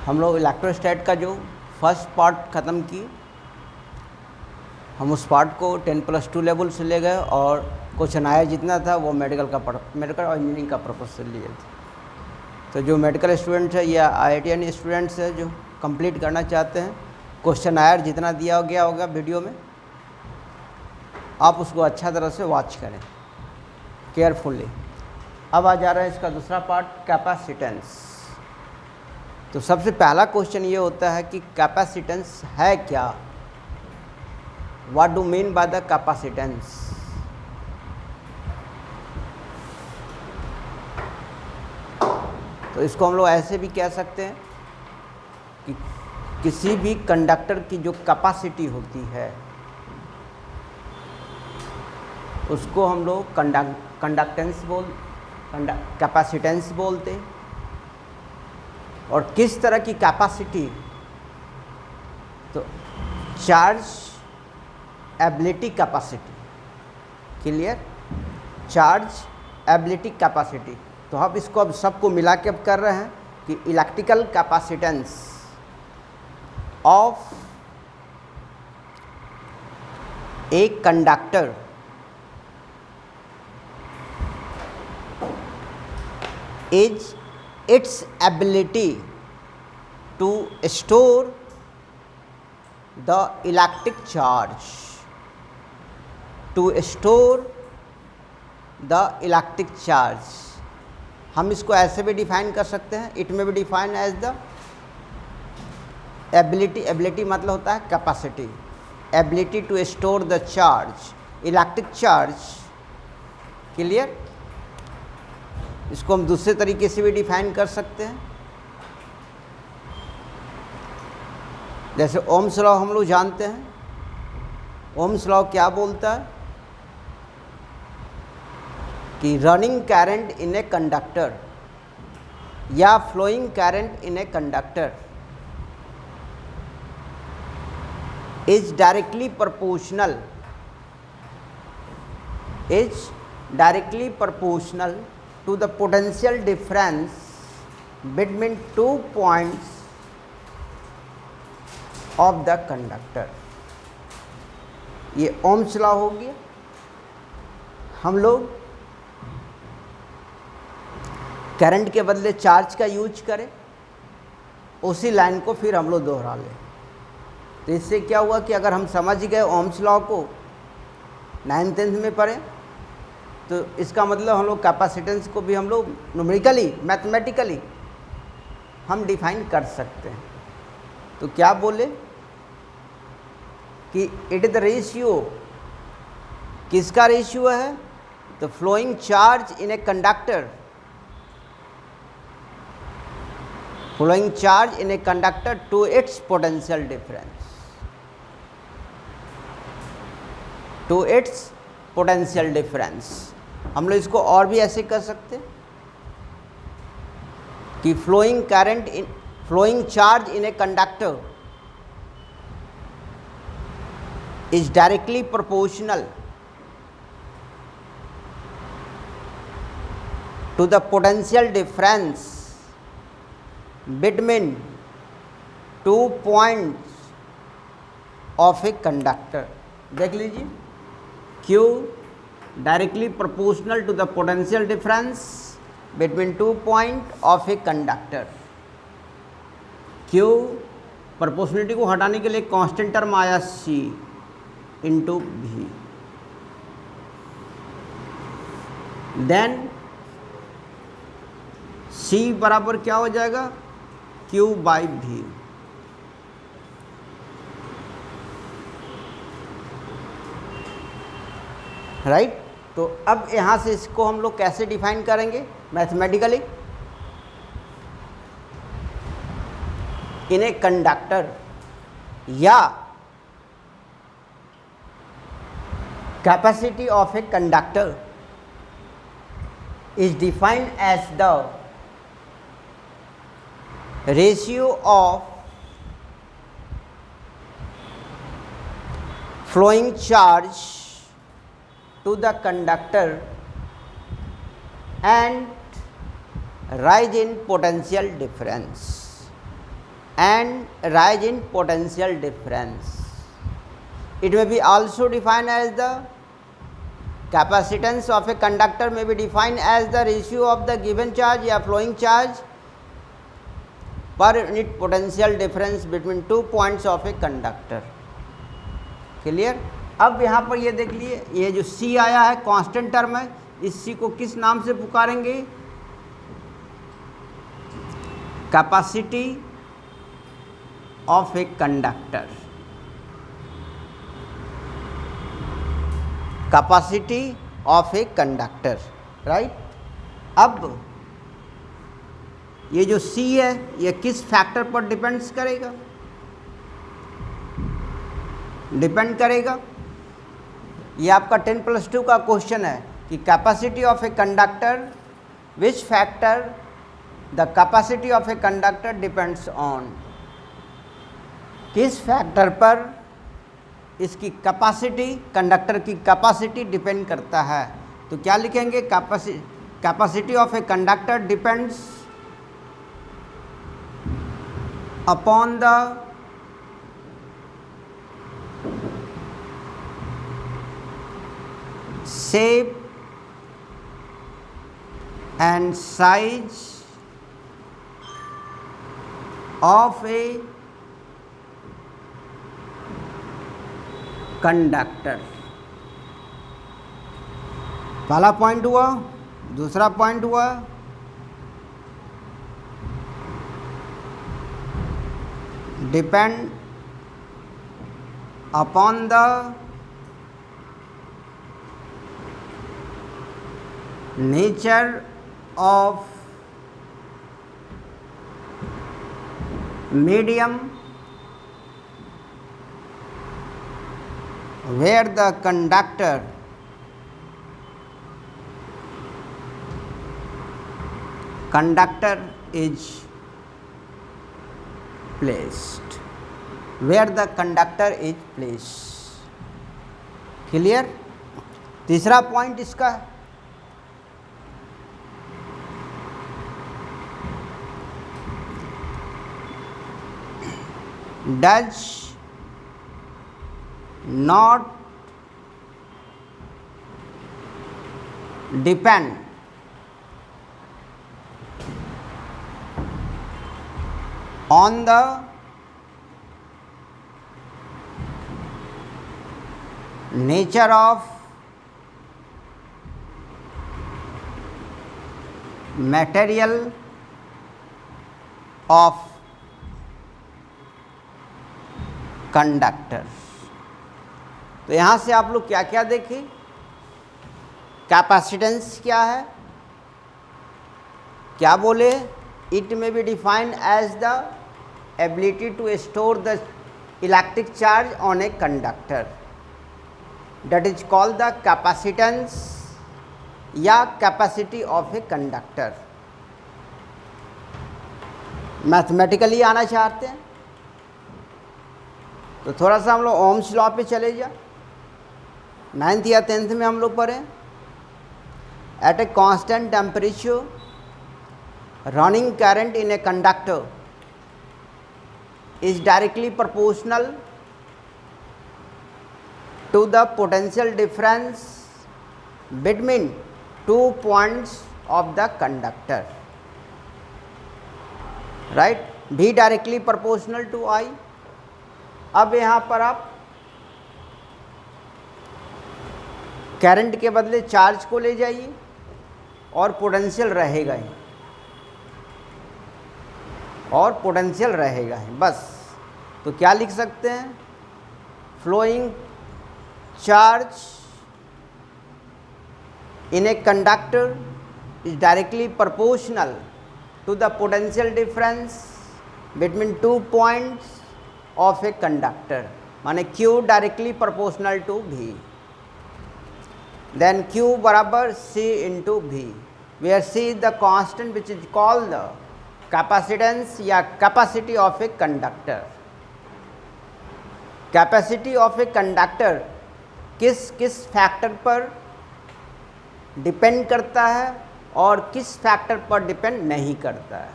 हम लोग इलेक्ट्रोस्टैट का जो फर्स्ट पार्ट ख़त्म किए, हम उस पार्ट को 10+2 लेवल से ले गए और क्वेश्चन आया जितना था वो मेडिकल और इंजीनियरिंग का पर्पज से लिए थे। तो जो मेडिकल स्टूडेंट्स है या IITian स्टूडेंट्स है जो कंप्लीट करना चाहते हैं, क्वेश्चन आयर जितना दिया गया होगा वीडियो में, आप उसको अच्छा तरह से वॉच करें केयरफुली। अब आ जा रहा है इसका दूसरा पार्ट, कैपेसिटेंस। तो सबसे पहला क्वेश्चन ये होता है कि कैपेसिटेंस है क्या, what do mean by the capacitance. तो इसको हम लोग ऐसे भी कह सकते हैं कि किसी भी कंडक्टर की जो कैपेसिटी होती है उसको हम लोग कैपेसिटेंस बोलते हैं। और किस तरह की कैपेसिटी, तो charge ability capacity, clear, charge ability capacity. तो हम इसको अब सबको मिला के अब कर रहे हैं कि electrical capacitance of a conductor is its ability to store the electric charge, to store the electric charge। हम इसको ऐसे भी डिफाइन कर सकते हैं, इट में भी define as the ability, ability मतलब होता है capacity, ability to store the charge, electric charge, clear. इसको हम दूसरे तरीके से भी डिफाइन कर सकते हैं, जैसे ओम्स लॉ हम लोग जानते हैं। ओम्स लॉ क्या बोलता है कि running current in a conductor या flowing current in a conductor is directly proportional to the potential difference between 2 points of the conductor। ये ओम्स लॉ हो गया। हम लोग करंट के बदले चार्ज का यूज करें, उसी लाइन को फिर हम लोग दोहरा लें। तो इससे क्या हुआ कि अगर हम समझ गए ओम्स लॉ को 9th-10th में पढ़े, तो इसका मतलब हम लोग कैपेसिटेंस को भी हम लोग न्यूमेरिकली, मैथमेटिकली हम डिफाइन कर सकते हैं। तो क्या बोले कि इट इज द रेशियो, किसका रेशियो है, तो flowing charge in a conductor, flowing charge in a conductor to its potential difference, to its potential difference. हम लोग इसको और भी ऐसे कर सकते हैं कि flowing charge in a conductor is directly proportional to the potential difference between 2 points of a conductor. देख लीजिए, Q directly proportional to the potential difference between 2 points of a conductor। Q proportionality को हटाने के लिए constant term आया C into V, then C बराबर क्या हो जाएगा, Q बाई V। राइट। तो अब यहाँ से इसको हम लोग कैसे डिफाइन करेंगे मैथमेटिकली, इन ए कंडक्टर या capacity of a conductor is defined as the ratio of flowing charge to the conductor and rise in potential difference. and rise in potential difference. It may be also defined as the capacitance of a conductor may be defined as the ratio of the given charge या flowing charge per unit potential difference between 2 points of a conductor. Clear? अब यहाँ पर ये देख लिए, ये जो C आया है कांस्टेंट टर्म है, इस C को किस नाम से पुकारेंगे? Capacity of a conductor. Capacity of a conductor, right. अब ये जो C है ये किस फैक्टर पर डिपेंड्स करेगा? डिपेंड करेगा, ये आपका 10+2 का क्वेश्चन है कि capacity of a conductor, which factor the capacity of a conductor depends on. किस फैक्टर पर इसकी कैपेसिटी, कंडक्टर की कैपेसिटी डिपेंड करता है. तो क्या लिखेंगे? Capacity of a conductor depends upon the shape and size of a conductor. पहला पॉइंट हुआ. दूसरा पॉइंट हुआ depend upon the nature of medium where the conductor is placed. Where the conductor is placed. Clear? तीसरा point इसका does not depend on the nature of material of conductor. तो यहाँ से आप लोग क्या क्या देखें? कैपेसिटेंस क्या है? क्या बोले? It may be defined as the ability to store the electric charge on a conductor. that is called the capacitance या capacity of a conductor. Mathematically आना चाहते हैं तो थोड़ा सा हम लोग ओम्स लॉ पे चले जा. 9th या 10th में हम लोग पढ़े. At a constant temperature running current in a conductor is directly proportional to the potential difference between 2 points of the conductor, right? V directly proportional to I. अब यहाँ पर आप करंट के बदले चार्ज को ले जाइए और पोटेंशियल रहेगा ही, और पोटेंशियल रहेगा ही बस. तो क्या लिख सकते हैं? Flowing charge in a conductor is directly proportional to the potential difference between 2 points of a conductor, माने Q directly proportional to V. Then Q बराबर C into V, where C is the constant which is called the capacitance या capacity of a conductor. Capacity of a conductor किस किस factor पर depend करता है और किस फैक्टर पर डिपेंड नहीं करता है.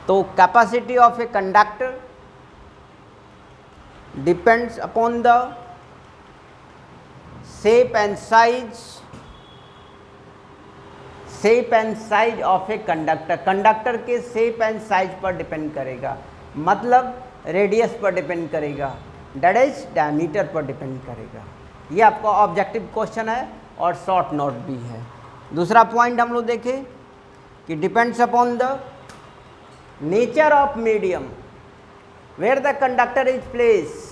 तो capacity of a conductor depends upon the shape and size of a conductor. Conductor के शेप एंड साइज पर डिपेंड करेगा, मतलब रेडियस पर डिपेंड करेगा, दैट इज डायमीटर पर डिपेंड करेगा। ये आपका ऑब्जेक्टिव क्वेश्चन है और शॉर्ट नोट भी है। दूसरा पॉइंट हम लोग देखें कि depends upon the nature of medium where the conductor is place.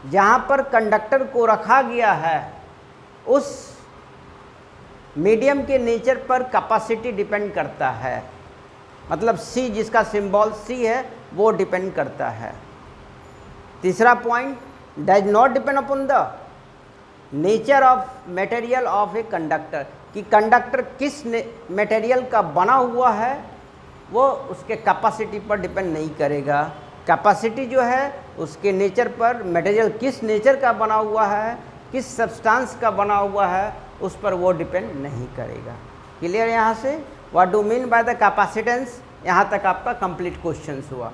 जहाँ पर कंडक्टर को रखा गया है उस मीडियम के नेचर पर कैपेसिटी डिपेंड करता है, मतलब सी जिसका सिंबल सी है वो डिपेंड करता है। तीसरा point does not depend upon the nature of material of a conductor, कि कंडक्टर किस मटेरियल का बना हुआ है वो उसके कैपेसिटी पर डिपेंड नहीं करेगा। कैपेसिटी जो है उसके नेचर पर, मटेरियल किस नेचर का बना हुआ है, किस सब्सटेंस का बना हुआ है, उस पर वो डिपेंड नहीं करेगा। क्लियर यहाँ से? What do mean by the capacitance? यहाँ तक आपका कंप्लीट क्वेश्चंस हुआ।